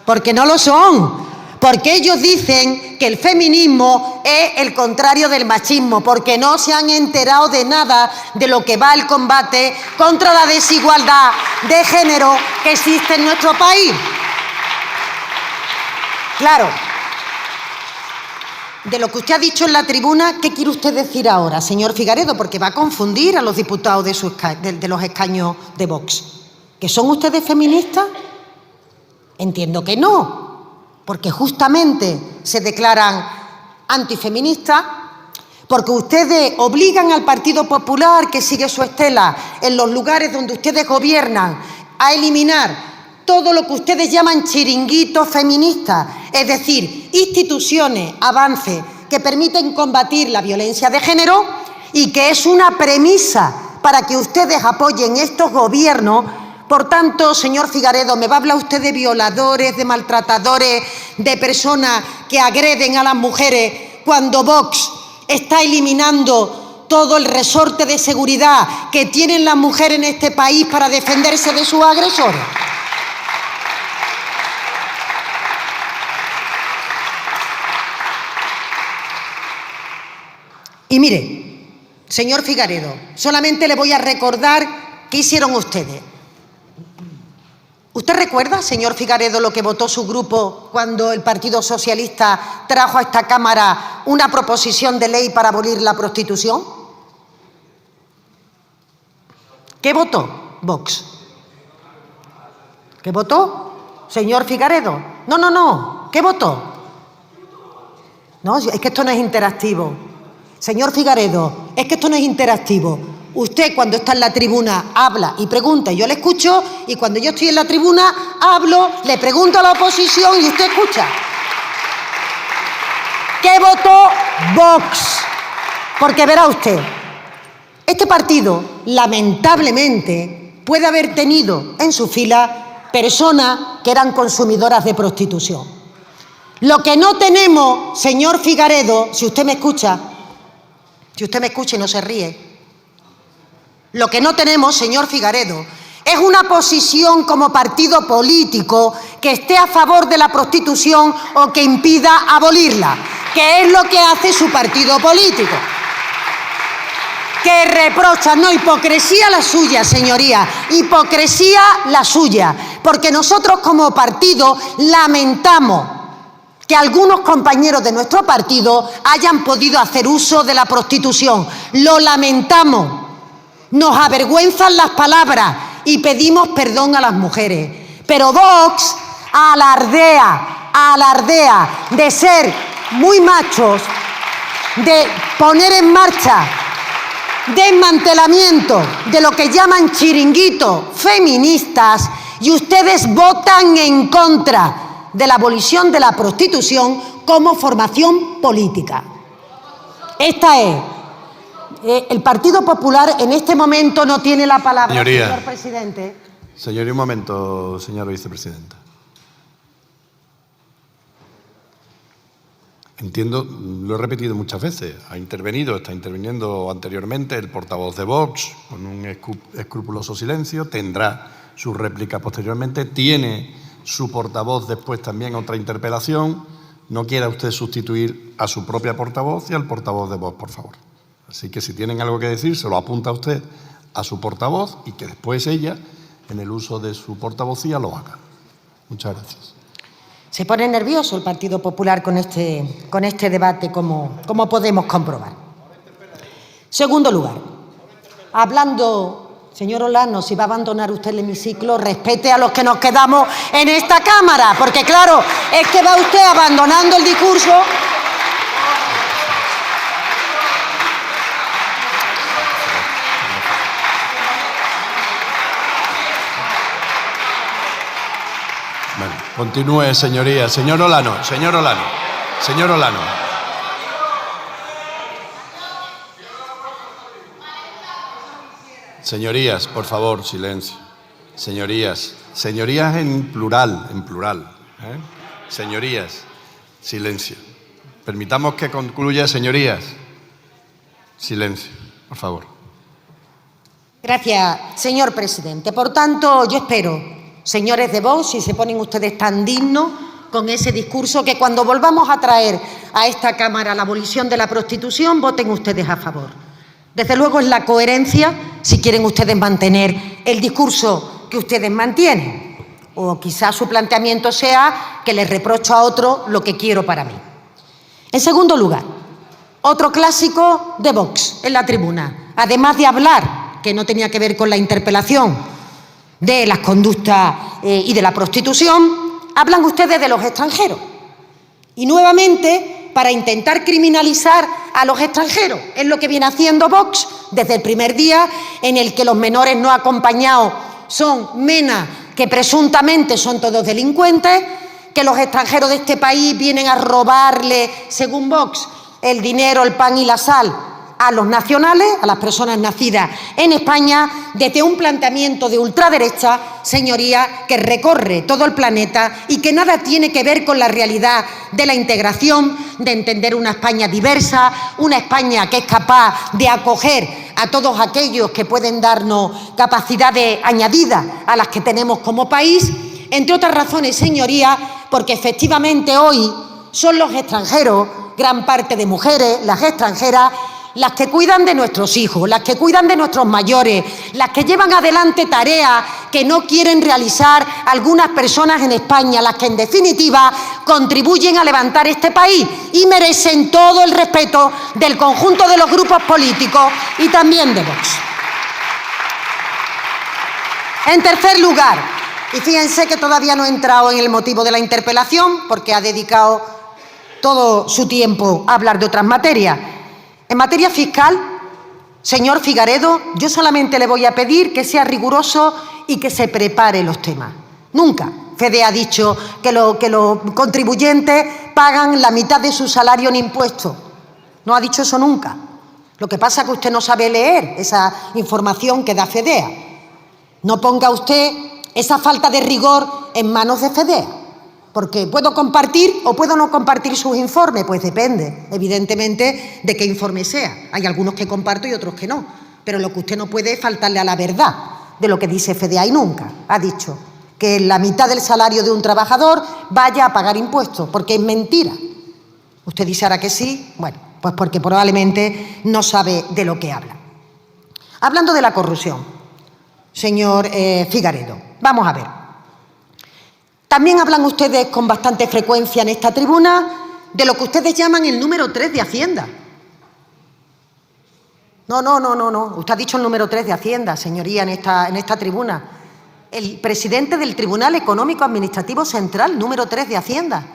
C: Porque no lo son. Porque ellos dicen que el feminismo es el contrario del machismo, porque no se han enterado de nada de lo que va el combate contra la desigualdad de género que existe en nuestro país. Claro, de lo que usted ha dicho en la tribuna, ¿qué quiere usted decir ahora, señor Figaredo? Porque va a confundir a los diputados de los escaños de Vox. ¿Que son ustedes feministas? Entiendo que no, porque justamente se declaran antifeministas, porque ustedes obligan al Partido Popular, que sigue su estela, en los lugares donde ustedes gobiernan, a eliminar todo lo que ustedes llaman chiringuitos feministas, es decir, instituciones, avances que permiten combatir la violencia de género y que es una premisa para que ustedes apoyen estos gobiernos. Por tanto, señor Figaredo, ¿me va a hablar usted de violadores, de maltratadores, de personas que agreden a las mujeres cuando Vox está eliminando todo el resorte de seguridad que tienen las mujeres en este país para defenderse de sus agresores? Y mire, señor Figaredo, solamente le voy a recordar qué hicieron ustedes. ¿Usted recuerda, señor Figaredo, lo que votó su grupo cuando el Partido Socialista trajo a esta Cámara una proposición de ley para abolir la prostitución? ¿Qué votó Vox? ¿Qué votó, señor Figaredo? No. ¿Qué votó? No, es que esto no es interactivo. Señor Figaredo, es que esto no es interactivo. Usted cuando está en la tribuna habla y pregunta y yo le escucho, y cuando yo estoy en la tribuna hablo, le pregunto a la oposición y usted escucha. ¿Qué votó Vox? Porque verá usted, este partido lamentablemente puede haber tenido en su fila personas que eran consumidoras de prostitución. Lo que no tenemos, señor Figaredo, si usted me escucha y no se ríe, lo que no tenemos, señor Figaredo, es una posición como partido político que esté a favor de la prostitución o que impida abolirla, que es lo que hace su partido político. Que reprocha, no, hipocresía la suya, señoría, hipocresía la suya, porque nosotros como partido lamentamos que algunos compañeros de nuestro partido hayan podido hacer uso de la prostitución. Lo lamentamos. Nos avergüenzan las palabras y pedimos perdón a las mujeres. Pero Vox alardea de ser muy machos, de poner en marcha desmantelamiento de lo que llaman chiringuitos feministas, y ustedes votan en contra de la abolición de la prostitución como formación política. Esta es. El Partido Popular en este momento no tiene la palabra,
B: señoría,
C: señor presidente.
B: Señoría, un momento, señora vicepresidenta. Entiendo, lo he repetido muchas veces, está interviniendo anteriormente el portavoz de Vox con un escrupuloso silencio, tendrá su réplica posteriormente, tiene su portavoz después también otra interpelación. No quiera usted sustituir a su propia portavoz y al portavoz de Vox, por favor. Así que si tienen algo que decir, se lo apunta usted a su portavoz y que después ella, en el uso de su portavocía, lo haga. Muchas gracias.
C: Se pone nervioso el Partido Popular con este debate, como podemos comprobar. Segundo lugar, hablando, señor Olano, si va a abandonar usted el hemiciclo, respete a los que nos quedamos en esta Cámara, porque claro, es que va usted abandonando el discurso.
B: Bueno, continúe, señoría. Señor Olano. Señorías, por favor, silencio. Señorías en plural, ¿eh? Señorías, silencio. Permitamos que concluya, señorías. Silencio, por favor.
C: Gracias, señor presidente. Por tanto, yo espero, señores de Vox, si se ponen ustedes tan dignos con ese discurso, que cuando volvamos a traer a esta Cámara la abolición de la prostitución, voten ustedes a favor. Desde luego es la coherencia si quieren ustedes mantener el discurso que ustedes mantienen. O quizás su planteamiento sea que les reprocho a otro lo que quiero para mí. En segundo lugar, otro clásico de Vox en la tribuna. Además de hablar, que no tenía que ver con la interpelación, de las conductas y de la prostitución, hablan ustedes de los extranjeros. Y nuevamente, para intentar criminalizar a los extranjeros, es lo que viene haciendo Vox desde el primer día, en el que los menores no acompañados son menas, que presuntamente son todos delincuentes, que los extranjeros de este país vienen a robarle, según Vox, el dinero, el pan y la sal a los nacionales, a las personas nacidas en España, desde un planteamiento de ultraderecha, señoría, que recorre todo el planeta y que nada tiene que ver con la realidad de la integración, de entender una España diversa, una España que es capaz de acoger a todos aquellos que pueden darnos capacidades añadidas a las que tenemos como país, entre otras razones, señoría, porque efectivamente hoy son los extranjeros, gran parte de mujeres, las extranjeras, las que cuidan de nuestros hijos, las que cuidan de nuestros mayores, las que llevan adelante tareas que no quieren realizar algunas personas en España, las que en definitiva contribuyen a levantar este país y merecen todo el respeto del conjunto de los grupos políticos y también de Vox. En tercer lugar, y fíjense que todavía no he entrado en el motivo de la interpelación porque ha dedicado todo su tiempo a hablar de otras materias. En materia fiscal, señor Figaredo, yo solamente le voy a pedir que sea riguroso y que se prepare los temas. Nunca FEDE ha dicho que los contribuyentes pagan la mitad de su salario en impuestos. No ha dicho eso nunca. Lo que pasa es que usted no sabe leer esa información que da FEDEA. No ponga usted esa falta de rigor en manos de FEDEA. Porque puedo compartir o puedo no compartir sus informes, pues depende, evidentemente, de qué informe sea. Hay algunos que comparto y otros que no, pero lo que usted no puede es faltarle a la verdad de lo que dice FEDEA y nunca ha dicho que la mitad del salario de un trabajador vaya a pagar impuestos, porque es mentira. Usted dice ahora que sí, bueno, pues porque probablemente no sabe de lo que habla. Hablando de la corrupción, señor Figaredo, vamos a ver. También hablan ustedes con bastante frecuencia en esta tribuna de lo que ustedes llaman el número 3 de Hacienda. No. Usted ha dicho el número 3 de Hacienda, señoría, en esta tribuna. El presidente del Tribunal Económico Administrativo Central, número 3 de Hacienda.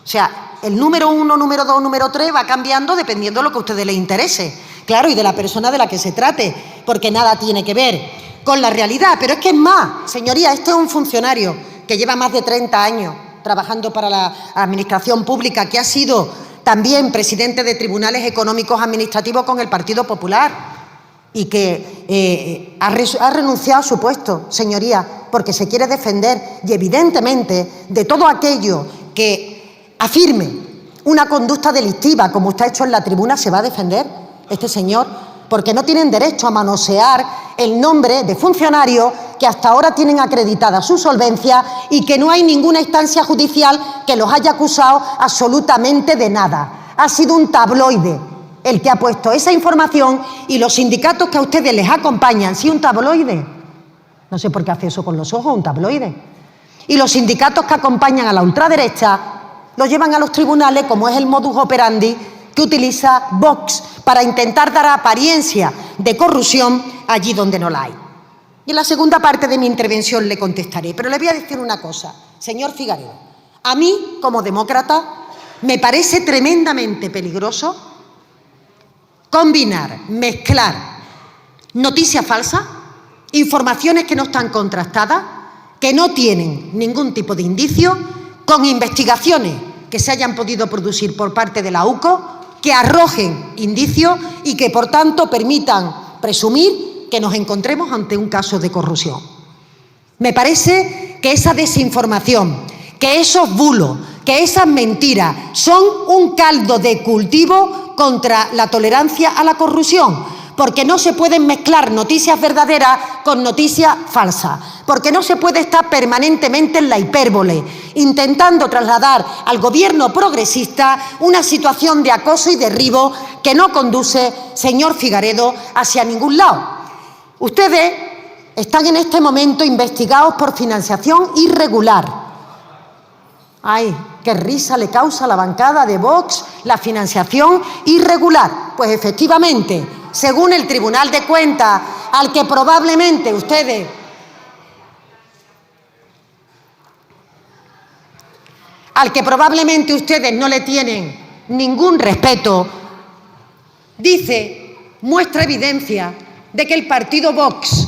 C: O sea, el número 1, número 2, número 3 va cambiando dependiendo de lo que a ustedes les interese. Claro, y de la persona de la que se trate, porque nada tiene que ver con la realidad. Pero es que es más, señoría, este es un funcionario que lleva más de 30 años trabajando para la administración pública, que ha sido también presidente de tribunales económicos administrativos con el Partido Popular y que ha renunciado a su puesto, señoría, porque se quiere defender y evidentemente de todo aquello que afirme una conducta delictiva, como usted ha hecho en la tribuna, se va a defender este señor, porque no tienen derecho a manosear el nombre de funcionarios que hasta ahora tienen acreditada su solvencia y que no hay ninguna instancia judicial que los haya acusado absolutamente de nada. Ha sido un tabloide el que ha puesto esa información y los sindicatos que a ustedes les acompañan. ¿Sí, un tabloide? No sé por qué hace eso con los ojos, un tabloide. Y los sindicatos que acompañan a la ultraderecha lo llevan a los tribunales, como es el modus operandi que utiliza Vox para intentar dar apariencia de corrupción allí donde no la hay. Y en la segunda parte de mi intervención le contestaré, pero le voy a decir una cosa, señor Figaredo. A mí, como demócrata, me parece tremendamente peligroso combinar, mezclar noticias falsas, informaciones que no están contrastadas, que no tienen ningún tipo de indicio, con investigaciones que se hayan podido producir por parte de la UCO, que arrojen indicios y que, por tanto, permitan presumir que nos encontremos ante un caso de corrupción. Me parece que esa desinformación, que esos bulos, que esas mentiras son un caldo de cultivo contra la tolerancia a la corrupción, porque no se pueden mezclar noticias verdaderas con noticias falsas, porque no se puede estar permanentemente en la hipérbole, intentando trasladar al gobierno progresista una situación de acoso y derribo que no conduce, señor Figaredo, hacia ningún lado. Ustedes están en este momento investigados por financiación irregular. ¡Ay, qué risa le causa a la bancada de Vox la financiación irregular! Pues efectivamente, según el Tribunal de Cuentas, al que probablemente ustedes no le tienen ningún respeto, muestra evidencia de que el partido Vox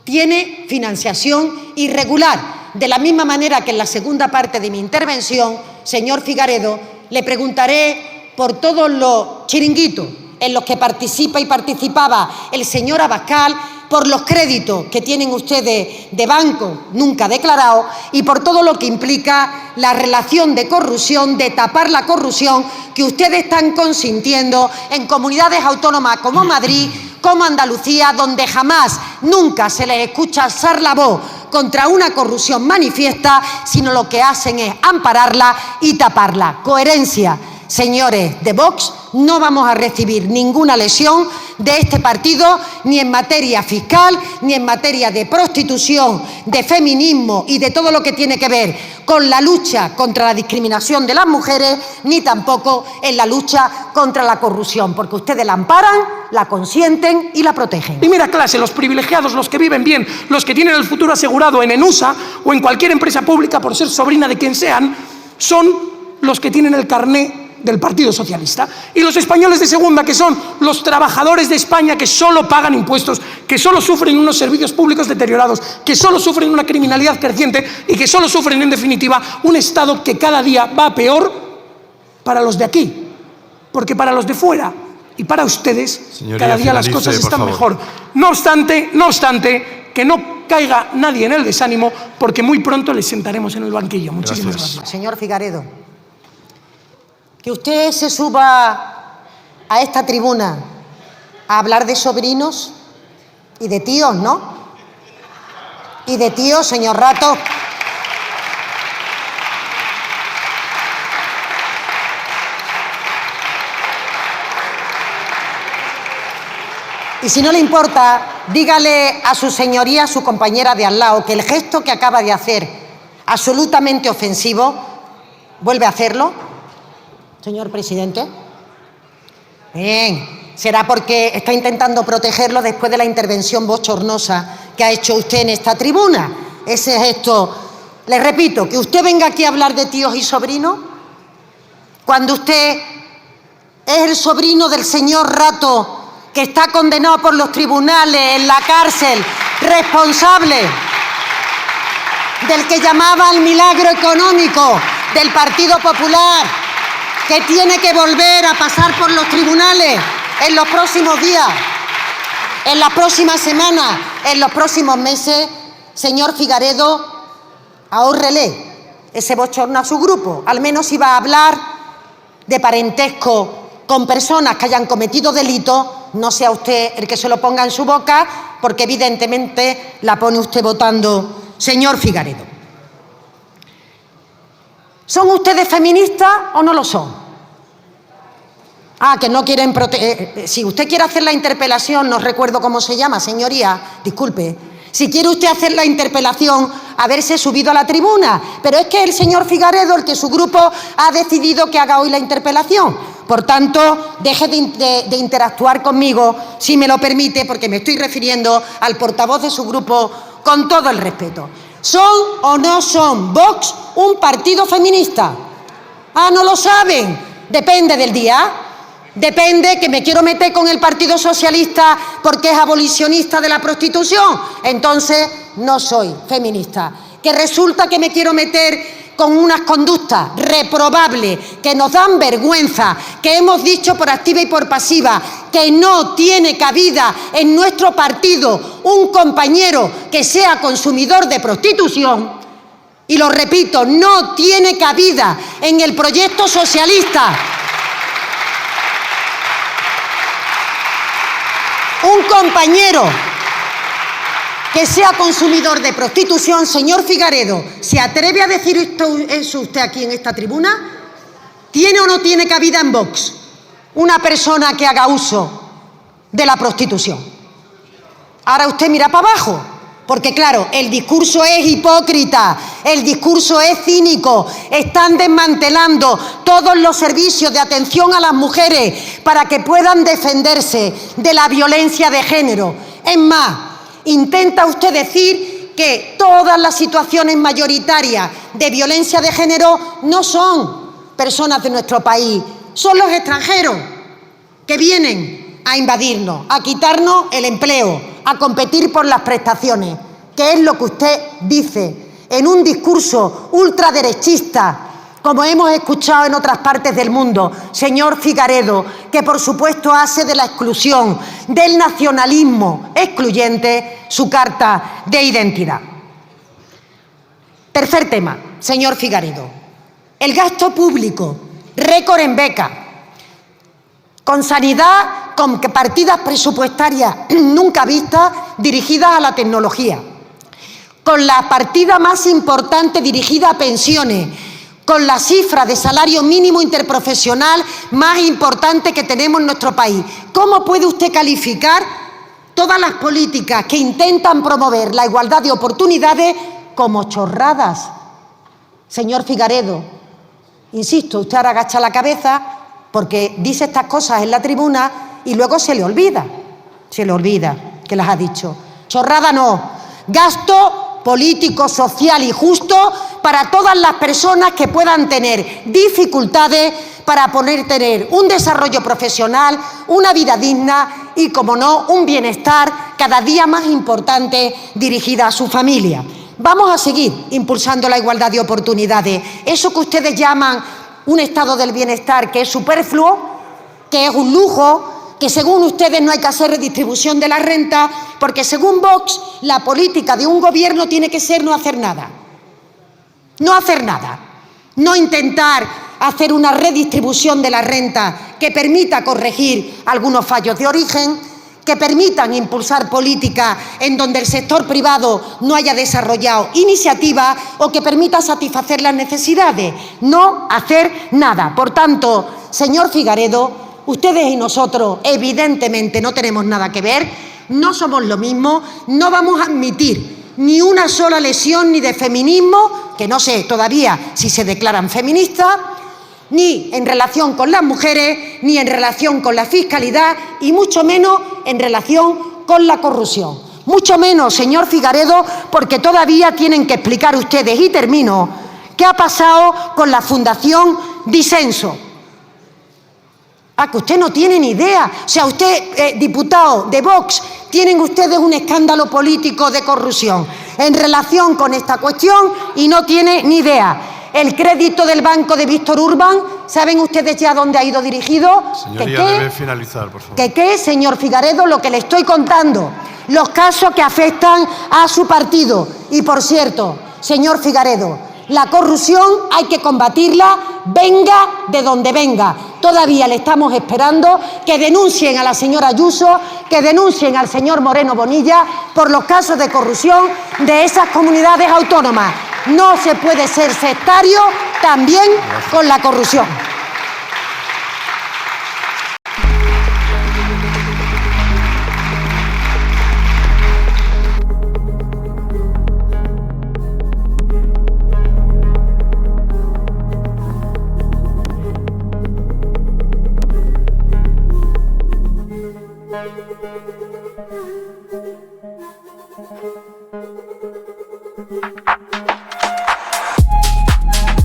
C: tiene financiación irregular. De la misma manera que en la segunda parte de mi intervención, señor Figaredo, le preguntaré por todos los chiringuitos en los que participa y participaba el señor Abascal, por los créditos que tienen ustedes de banco nunca declarados y por todo lo que implica la relación de corrupción, de tapar la corrupción que ustedes están consintiendo en comunidades autónomas como Madrid, como Andalucía, donde jamás, nunca se les escucha alzar la voz contra una corrupción manifiesta, sino lo que hacen es ampararla y taparla. Coherencia. Señores de Vox, no vamos a recibir ninguna lesión de este partido, ni en materia fiscal, ni en materia de prostitución, de feminismo y de todo lo que tiene que ver con la lucha contra la discriminación de las mujeres, ni tampoco en la lucha contra la corrupción, porque ustedes la amparan, la consienten y la protegen.
D: Primera clase, los privilegiados, los que viven bien, los que tienen el futuro asegurado en ENUSA o en cualquier empresa pública por ser sobrina de quien sean, son los que tienen el carné del Partido Socialista. Y los españoles de segunda, que son los trabajadores de España que solo pagan impuestos, que solo sufren unos servicios públicos deteriorados, que solo sufren una criminalidad creciente y que solo sufren, en definitiva, un Estado que cada día va peor para los de aquí. Porque para los de fuera y para ustedes, señoría, cada día las cosas están mejor. No obstante, que no caiga nadie en el desánimo, porque muy pronto les sentaremos en el banquillo. Muchísimas gracias.
C: Señor Figaredo, que usted se suba a esta tribuna a hablar de sobrinos y de tíos, ¿no? Y de tíos, señor Rato. Y si no le importa, dígale a su señoría, a su compañera de al lado, que el gesto que acaba de hacer, absolutamente ofensivo, vuelve a hacerlo. Señor presidente. Bien, será porque está intentando protegerlo después de la intervención bochornosa que ha hecho usted en esta tribuna. Ese gesto, le repito, que usted venga aquí a hablar de tíos y sobrinos, cuando usted es el sobrino del señor Rato, que está condenado por los tribunales en la cárcel, responsable del que llamaba el milagro económico del Partido Popular, que tiene que volver a pasar por los tribunales en los próximos días, en las próximas semanas, en los próximos meses. Señor Figaredo, ahórrele ese bochorno a su grupo. Al menos si va a hablar de parentesco con personas que hayan cometido delitos, no sea usted el que se lo ponga en su boca, porque evidentemente la pone usted votando, señor Figaredo. ¿Son ustedes feministas o no lo son? Que no quieren proteger. Si usted quiere hacer la interpelación, no recuerdo cómo se llama, señoría, disculpe. Si quiere usted hacer la interpelación haberse subido a la tribuna, pero es que el señor Figaredo, el que su grupo ha decidido que haga hoy la interpelación. Por tanto, deje de interactuar conmigo, si me lo permite, porque me estoy refiriendo al portavoz de su grupo con todo el respeto. ¿Son o no son Vox un partido feminista? Ah, ¿no lo saben? Depende del día. Depende que me quiero meter con el Partido Socialista porque es abolicionista de la prostitución. Entonces, no soy feminista. Que resulta que me quiero meter con unas conductas reprobables que nos dan vergüenza, que hemos dicho por activa y por pasiva, que no tiene cabida en nuestro partido un compañero que sea consumidor de prostitución. Y lo repito, no tiene cabida en el proyecto socialista. Un compañero que sea consumidor de prostitución. Señor Figaredo, ¿se atreve a decir eso usted aquí en esta tribuna? ¿Tiene o no tiene cabida en Vox una persona que haga uso de la prostitución? Ahora usted mira para abajo, porque claro, el discurso es hipócrita, el discurso es cínico. Están desmantelando todos los servicios de atención a las mujeres para que puedan defenderse de la violencia de género. Es más, intenta usted decir que todas las situaciones mayoritarias de violencia de género no son personas de nuestro país, son los extranjeros que vienen a invadirnos, a quitarnos el empleo, a competir por las prestaciones, que es lo que usted dice en un discurso ultraderechista, como hemos escuchado en otras partes del mundo, señor Figaredo, que por supuesto hace de la exclusión, del nacionalismo excluyente, su carta de identidad. Tercer tema, señor Figaredo, el gasto público, récord en becas, con sanidad, con partidas presupuestarias nunca vistas dirigidas a la tecnología, con la partida más importante dirigida a pensiones, con la cifra de salario mínimo interprofesional más importante que tenemos en nuestro país. ¿Cómo puede usted calificar todas las políticas que intentan promover la igualdad de oportunidades como chorradas? Señor Figaredo, insisto, usted ahora agacha la cabeza porque dice estas cosas en la tribuna y luego se le olvida que las ha dicho. Chorrada no, gasto político, social y justo para todas las personas que puedan tener dificultades para poder tener un desarrollo profesional, una vida digna y, como no, un bienestar cada día más importante dirigida a su familia. Vamos a seguir impulsando la igualdad de oportunidades. Eso que ustedes llaman un estado del bienestar que es superfluo, que es un lujo, que según ustedes no hay que hacer redistribución de la renta, porque según Vox la política de un gobierno tiene que ser no hacer nada. No hacer nada. No intentar hacer una redistribución de la renta que permita corregir algunos fallos de origen, que permitan impulsar políticas en donde el sector privado no haya desarrollado iniciativas o que permita satisfacer las necesidades. No hacer nada. Por tanto, señor Figaredo, ustedes y nosotros evidentemente no tenemos nada que ver, no somos lo mismo, no vamos a admitir ni una sola lesión ni de feminismo, que no sé todavía si se declaran feministas, ni en relación con las mujeres, ni en relación con la fiscalidad y mucho menos en relación con la corrupción. Mucho menos, señor Figaredo, porque todavía tienen que explicar ustedes, y termino, qué ha pasado con la Fundación Disenso. Ah, que usted no tiene ni idea. O sea, usted, diputado de Vox, tienen ustedes un escándalo político de corrupción en relación con esta cuestión y no tiene ni idea. El crédito del banco de Víctor Urbán, ¿saben ustedes ya dónde ha ido dirigido?
B: Señoría, debe finalizar, por favor.
C: ¿Qué, señor Figaredo? Lo que le estoy contando, los casos que afectan a su partido. Y, por cierto, señor Figaredo, la corrupción hay que combatirla, venga de donde venga. Todavía le estamos esperando que denuncien a la señora Ayuso, que denuncien al señor Moreno Bonilla por los casos de corrupción de esas comunidades autónomas. No se puede ser sectario también con la corrupción.